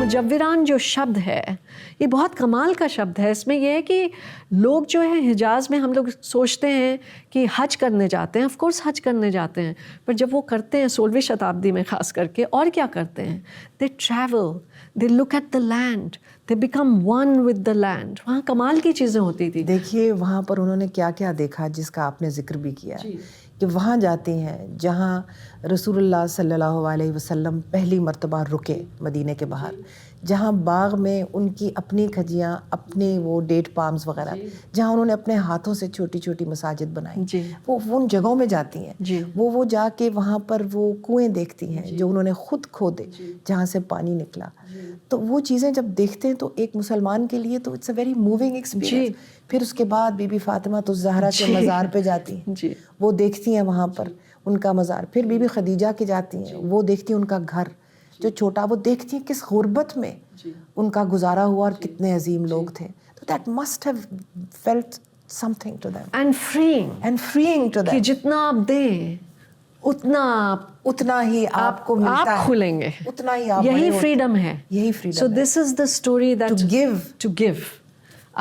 مجوران جو شبد ہے یہ بہت کمال کا شبد ہے. اس میں یہ ہے کہ لوگ جو ہیں حجاز میں ہم لوگ سوچتے ہیں کہ حج کرنے جاتے ہیں, آف کورس حج کرنے جاتے ہیں, پر جب وہ کرتے ہیں 16ویں شتابدی میں خاص کر کے, اور کیا کرتے ہیں, they travel, they look at the land, they become one with the land. وہاں کمال کی چیزیں ہوتی تھی. دیکھیے وہاں پر انہوں نے کیا کیا دیکھا جس کا آپ نے ذکر بھی کیا ہے کہ وہاں جاتے ہیں جہاں رسول اللہ صلی اللہ علیہ وسلم پہلی مرتبہ رکے مدینے کے باہر, جہاں باغ میں ان کی اپنی کھجیاں, اپنے وہ ڈیٹ پامز وغیرہ, جہاں انہوں نے اپنے ہاتھوں سے چھوٹی چھوٹی مساجد بنائی, وہ ان جگہوں میں جاتی ہیں. وہ جا کے وہاں پر وہ کنویں دیکھتی ہیں جو انہوں نے خود کھودے, جہاں سے پانی نکلا. تو وہ چیزیں جب دیکھتے ہیں تو ایک مسلمان کے لیے تو it's a very moving experience. پھر اس کے بعد بی بی فاطمہ تو زہرا کے مزار پہ جاتی ہیں, وہ دیکھتی ہیں وہاں پر ان کا مزار. پھر بی بی خدیجہ کے جاتی ہیں, وہ دیکھتی ہیں ان کا گھر جو چھوٹا, وہ دیکھتی ہیں کس غربت میں ان کا گزارا ہوا اور کتنے عظیم لوگ تھے. تو that must have felt something to them and freeing to them کہ جتنا آپ دیں اتنا ہی آپ کو ملتا ہے, آپ کھلیں گے, اتنا ہی آپ یہی فریڈم ہے. یہی freedom. So this is the story that to give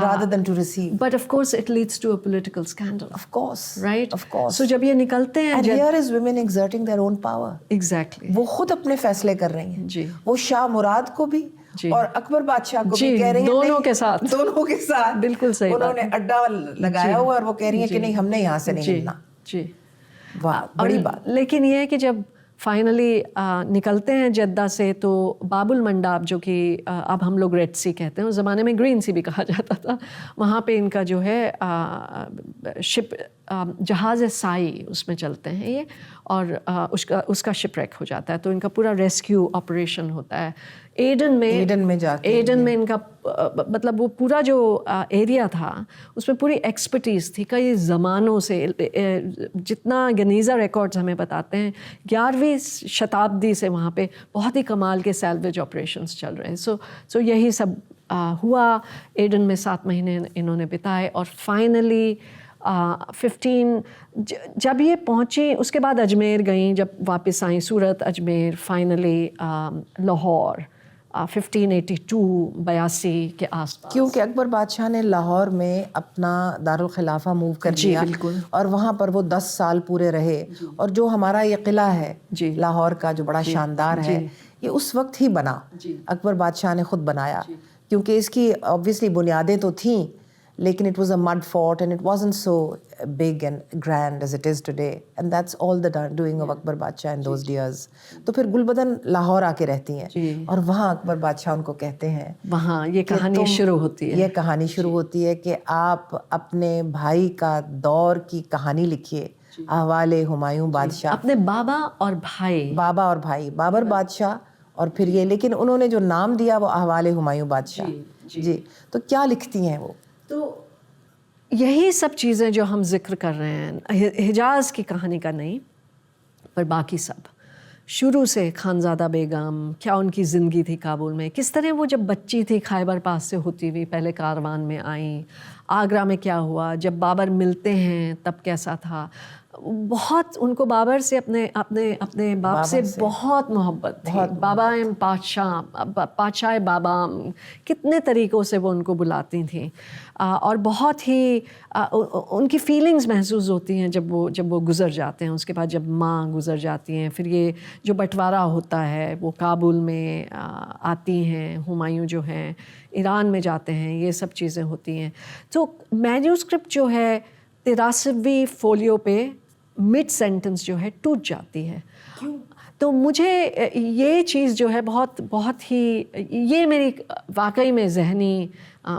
rather than to receive. But of course it leads to a political scandal. Of course. Right? Of course. So جب یہ نکلتے ہیں, and here is women exerting their own power. Exactly. وہ خود اپنے فیصلے کر رہی ہیں. جی. وہ شاہ مراد کو بھی اور اکبر بادشاہ کو بھی کہہ رہی ہیں دونوں کے ساتھ بالکل صحیح. انہوں نے اڈا لگایا ہوا اور وہ کہہ رہی ہیں کہ نہیں, ہم نے یہاں سے نہیں ہلنا. جی. واہ, بڑی بات. لیکن یہ ہے کہ جب فائنلی نکلتے ہیں جدہ سے تو باب المنڈاب جو کہ اب ہم لوگ ریڈ سی کہتے ہیں, اس زمانے میں گرین سی بھی کہا جاتا تھا, وہاں پہ ان کا جو ہے شپ جہاز سائی اس میں چلتے ہیں یہ, اور اس کا شپ ریک ہو جاتا ہے. تو ان کا پورا ریسکیو آپریشن ہوتا ہے ایڈن میں ان کا مطلب وہ پورا جو ایریا تھا اس میں پوری ایکسپرٹیز تھی کئی زمانوں سے. جتنا گنیزا ریکارڈز ہمیں بتاتے ہیں 11ویں شتابدی سے وہاں پہ بہت ہی کمال کے سیلویج آپریشنس چل رہے ہیں. سو یہی سب ہوا. ایڈن میں 7 مہینے انہوں نے بتائے, اور فائنلی 15 جب یہ پہنچی اس کے بعد اجمیر گئیں, جب واپس آئیں صورت اجمیر, فائنلی لاہور 1582 کے آس پاس, کیونکہ اکبر بادشاہ نے لاہور میں اپنا دارالخلافہ موو کر دیا. بالکل. اور وہاں پر وہ 10 سال پورے رہے. اور جو ہمارا یہ قلعہ ہے لاہور کا جو بڑا شاندار ہے, یہ اس وقت ہی بنا, اکبر بادشاہ نے خود بنایا, کیونکہ اس کی obviously بنیادیں تو تھیں لیکن it was a mud fort and it wasn't so big and grand as it is today, and that's all the doing of Akbar Badshah in those years. تو پھر گلبدن لاہور آ کے رہتی ہیں, اور وہاں اکبر بادشاہ ان کو کہتے ہیں, وہاں یہ کہانی شروع ہوتی ہے. یہ کہانی شروع ہوتی ہے کہ آپ اپنے بھائی کا دور کی کہانی لکھیے, احوال ہمایوں بادشاہ, اپنے بابا اور بھائی بابر بادشاہ, اور پھر یہ, لیکن انہوں نے جو نام دیا وہ احوال ہمایوں بادشاہ. جی. تو کیا لکھتی ہیں وہ؟ تو یہی سب چیزیں جو ہم ذکر کر رہے ہیں, حجاز کی کہانی کا نہیں پر باقی سب شروع سے. خانزادہ بیگم, کیا ان کی زندگی تھی کابل میں, کس طرح وہ جب بچی تھی خیبر پاس سے ہوتی ہوئی پہلے کاروان میں آئیں, آگرہ میں کیا ہوا, جب بابر ملتے ہیں تب کیسا تھا. بہت ان کو بابر سے اپنے باپ سے بہت محبت تھی. بابا پادشاہ بابا, کتنے طریقوں سے وہ ان کو بلاتی تھیں, اور بہت ہی ان کی فیلنگز محسوس ہوتی ہیں جب وہ گزر جاتے ہیں. اس کے بعد جب ماں گزر جاتی ہیں, پھر یہ جو بٹوارا ہوتا ہے وہ کابل میں آتی ہیں, ہمایوں جو ہیں ایران میں جاتے ہیں, یہ سب چیزیں ہوتی ہیں. تو مینیوسکرپٹ جو ہے 83ویں فولیو پہ مڈ سینٹنس جو ہے ٹوٹ جاتی ہے. تو مجھے یہ چیز جو ہے بہت ہی, یہ میری واقعی میں ذہنی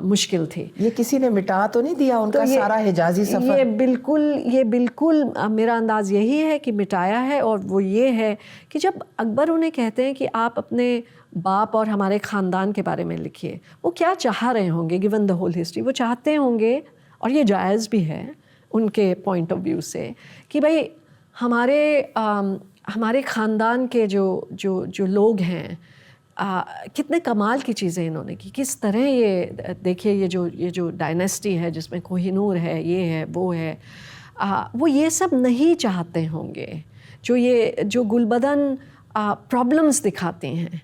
مشکل تھی. یہ کسی نے مٹا تو نہیں دیا ان کا سارا حجازی سفر؟ یہ بالکل میرا انداز یہی ہے کہ مٹایا ہے. اور وہ یہ ہے کہ جب اکبر انہیں کہتے ہیں کہ آپ اپنے باپ اور ہمارے خاندان کے بارے میں لکھیے, وہ کیا چاہ رہے ہوں گے گیون دا ہول ہسٹری. وہ چاہتے ہوں گے, اور یہ جائز بھی ہے ان کے پوائنٹ آف ویو سے, کہ بھائی ہمارے خاندان کے جو لوگ ہیں کتنے کمال کی چیزیں انہوں نے کی, کس طرح یہ دیکھیے یہ جو ڈائنیسٹی ہے جس میں کوہ نور ہے, یہ ہے وہ ہے, وہ یہ سب نہیں چاہتے ہوں گے. جو گلبدن پرابلمس دکھاتے ہیں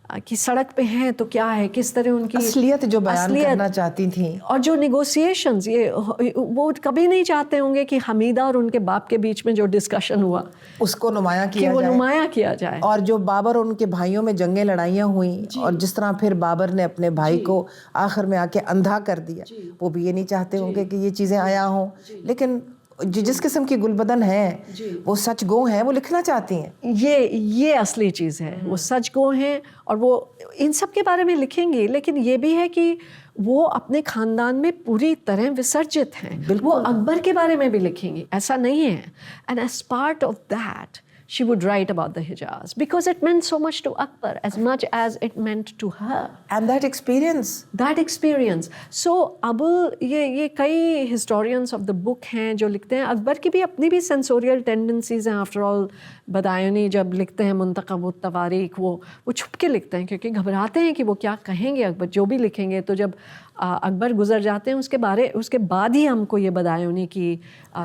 कि सड़क पे हैं तो क्या है, किस तरह उनकी असलियत जो बयान करना चाहती थी, और जो निगोशिएशंस, ये वो कभी नहीं चाहते होंगे कि हमीदा और उनके बाप के बीच में जो डिस्कशन हुआ उसको नुमाया कि किया वो जाए, नुमाया किया जाए। और जो बाबर और उनके भाइयों में जंगें लड़ाइयाँ हुई और जिस तरह फिर बाबर ने अपने भाई को आखिर में आके अंधा कर दिया, वो भी ये नहीं चाहते होंगे कि ये चीज़ें आया हों। लेकिन जिस किस्म की गुलबदन है वो सच गो हैं, वो लिखना चाहती हैं। ये असली चीज़ है, वो सच गो हैं और वो इन सब के बारे में लिखेंगी। लेकिन ये भी है कि वो अपने ख़ानदान में पूरी तरह विसर्जित हैं। वो अकबर के बारे में भी लिखेंगी, ऐसा नहीं है। And as part of that she would write about the Hijaz because it meant so much to Akbar as much as it meant to her. And that experience. So अब ये कई historians of the book हैं जो लिखते हैं, अकबर की भी अपनी भी sensorial tendencies हैं। After all, बदायूनी जब लिखते हैं मुंतखब तवारीख, वो छुप के लिखते हैं क्योंकि घबराते हैं कि वो क्या कहेंगे अकबर, जो भी लिखेंगे। तो जब अकबर गुजर जाते हैं उसके बाद ही हमको ये बदायूनी की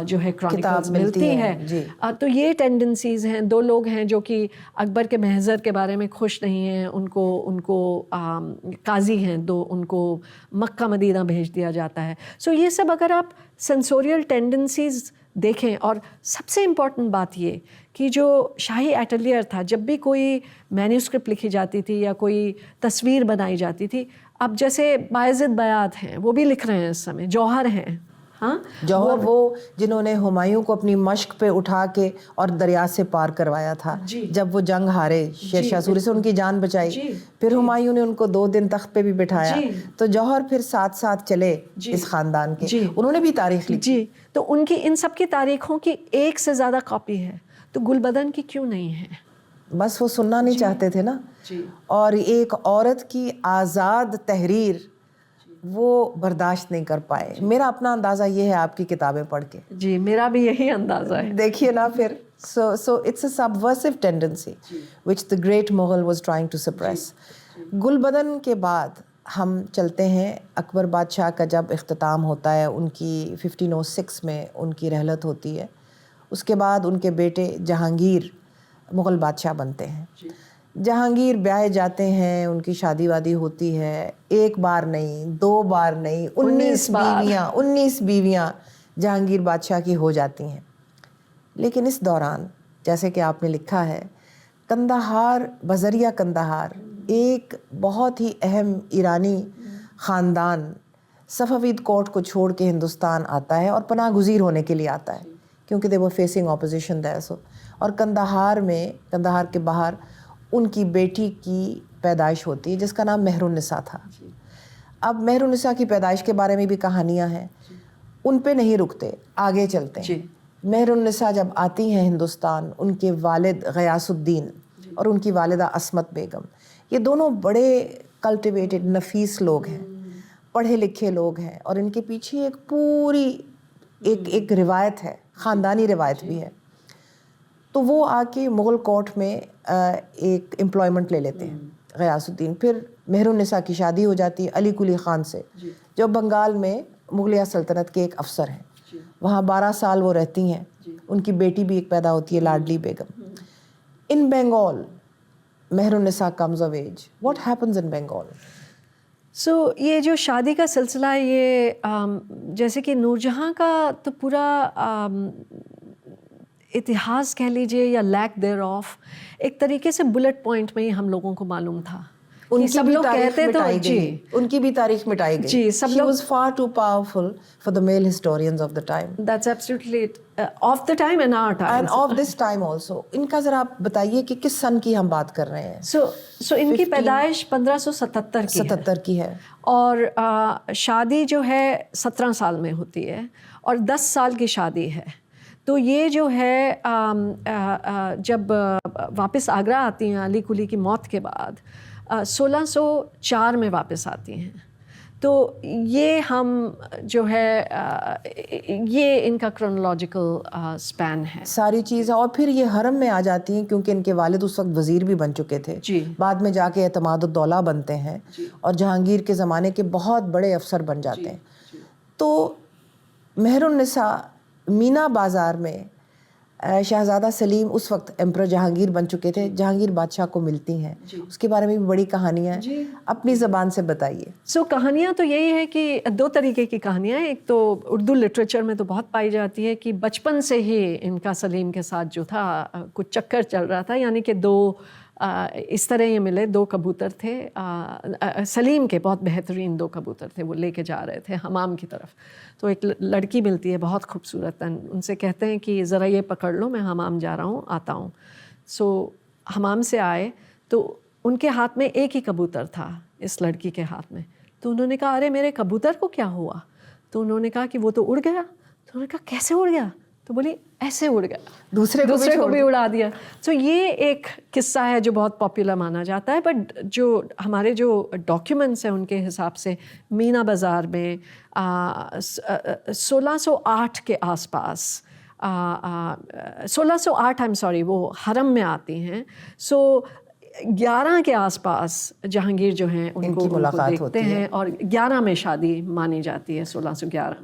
जो है क्रॉनिकल्स मिलती है। तो ये टेंडेंसीज़ हैं। दो लोग हैं जो कि अकबर के महज़र के बारे में खुश नहीं हैं, उनको काजी हैं दो, उनको मक्का मदीना भेज दिया जाता है। सो ये सब अगर आप सेंसोरियल टेंडेंसीज़ देखें, और सबसे इम्पॉर्टेंट बात ये कि जो शाही एटलियर था, जब भी कोई मैन्यूस्क्रिप्ट लिखी जाती थी या कोई तस्वीर बनाई जाती थी, अब जैसे बायज़िद बयात हैं, वो भी लिख रहे हैं इस समय, जौहर हैं, हाँ जौहर वो जिन्होंने हुमायूं को अपनी मश्क पे उठा के और दरिया से पार करवाया था, जब वो जंग हारे शेरशाह सूरी से, उनकी जान बचाई, फिर हुमायूं ने उनको 2 दिन तख्त पे भी बिठाया। तो जौहर फिर साथ साथ चले इस खानदान के, उन्होंने भी तारीख लिखी। तो उनकी इन सब की तारीखों की 1 से ज़्यादा कॉपी है, तो गुलबदन की क्यों नहीं है? बस वो सुनना नहीं चाहते थे ना। और एक औरत की आज़ाद तहरीर वो बर्दाश्त नहीं कर पाए। मेरा अपना अंदाज़ा ये है आपकी किताबें पढ़ के। जी, मेरा भी यही अंदाज़ा है। देखिए ना फिर, so it's a subversive tendency which the great Mughal was trying to suppress. Gulbadan के बाद हम चलते हैं अकबर बादशाह का जब इख्तिताम होता है, उनकी 1506 में उनकी रहलत होती है। उसके बाद उनके बेटे जहांगीर मुग़ल बादशाह बनते हैं। जहांगीर ब्याहे जाते हैं, उनकी शादी वादी होती है, 1 बार नहीं, 2 बार नहीं, 19 बीवियाँ जहांगीर बादशाह की हो जाती हैं। लेकिन इस दौरान जैसे कि आपने लिखा है, कंदाहार, बज़रिया कंदाहार एक बहुत ही अहम ईरानी ख़ानदान सफ़वीद कोर्ट को छोड़ के हिंदुस्तान आता है और पनाह गुज़ीर होने के लिए आता है, क्योंकि दे वर फेसिंग ऑपोजिशन देयर। सो और कंदाहार के बाहर उनकी बेटी की पैदाइश होती है जिसका नाम मेहरुन्निसा था। अब मेहरुन्निसा की पैदाइश के बारे में भी कहानियाँ हैं, उन पे नहीं रुकते, आगे चलते हैं। मेहरुन्निसा जब आती हैं हिंदुस्तान, उनके वालिद गयासुद्दीन और उनकी वालिदा असमत बेगम, ये दोनों बड़े कल्टिवेटेड नफीस लोग हैं, पढ़े लिखे लोग हैं, और इनके पीछे एक पूरी एक रिवायत है, ख़ानदानी रिवायत भी है। तो वो आके मुग़ल कोर्ट में एक एम्प्लॉयमेंट ले लेते हैं गयासुद्दीन। फिर मेहरुन्निसा की शादी हो जाती है अली कुली ख़ान से, जो बंगाल में मुग़लिया सल्तनत के एक अफसर हैं। वहाँ 12 साल वो रहती हैं। उनकी बेटी भी एक पैदा होती है, Ladli Begum. In Bengal Mehrunnisa comes of age. What happens in Bengal? So ये जो शादी का सिलसिला है, ये जैसे कि नूरजहाँ का तो पूरा इतिहास कह लीजिए या लैक देयर ऑफ, एक तरीके से बुलेट पॉइंट में ही हम लोगों को मालूम था। उनकी सब लोग कहते तो उनकी भी तारीख मिटाई गई। जी, सब लोग, she was far too powerful for the male historians of the time. That's absolutely of the time and our time. And of this time also. इनका ज़रा आप बताइए कि किस सन की हम बात कर रहे हैं? So इनकी पैदाइश 1577 की है और शादी जो है 17 साल में होती है और 10 साल की शादी है। तो ये जो है जब वापस आगरा आती हैं अली कुली की मौत के बाद, 1604 में वापस आती हैं। तो ये हम जो है ये इनका क्रोनोलॉजिकल स्पैन है सारी चीज़। और फिर ये हरम में आ जाती हैं क्योंकि इनके वालिद उस वक्त वज़ीर भी बन चुके थे। बाद में जाके एतमादुद्दौला बनते हैं और जहांगीर के ज़माने के बहुत बड़े अफसर बन जाते हैं। तो मेहरुन्निसा मीना बाज़ार में शहजादा सलीम उस वक्त एम्परर जहांगीर बन चुके थे, जहांगीर बादशाह को मिलती हैं, उसके बारे में भी बड़ी कहानियाँ हैं, अपनी ज़बान से बताइए। कहानियाँ तो यही है कि दो तरीके की कहानियाँ हैं। एक तो उर्दू लिटरेचर में तो बहुत पाई जाती है कि बचपन से ही इनका सलीम के साथ जो था कुछ चक्कर चल रहा था, यानी कि दो इस तरह ये मिले, दो कबूतर थे, सलीम के बहुत बेहतरीन दो कबूतर थे, वो लेके जा रहे थे हमाम की तरफ। तो एक लड़की मिलती है बहुत खूबसूरत, उनसे कहते हैं कि ज़रा ये पकड़ लो, मैं हमाम जा रहा हूँ, आता हूँ। हमाम से आए तो उनके हाथ में एक ही कबूतर था, इस लड़की के हाथ में। तो उन्होंने कहा अरे मेरे कबूतर को क्या हुआ? तो उन्होंने कहा कि वो तो उड़ गया। तो उन्होंने कहा कैसे उड़ गया? तो बोली ऐसे उड़ गया, दूसरे को भी उड़ा दिया। ये एक किस्सा है जो बहुत पॉपुलर माना जाता है, बट जो हमारे जो डॉक्यूमेंट्स हैं उनके हिसाब से मीना बाज़ार में 1608 के आसपास 1608 आई एम सॉरी वो हरम में आती हैं। 11 के आसपास जहांगीर जो हैं उनको देखते हैं और 11 में शादी मानी जाती है, 1611।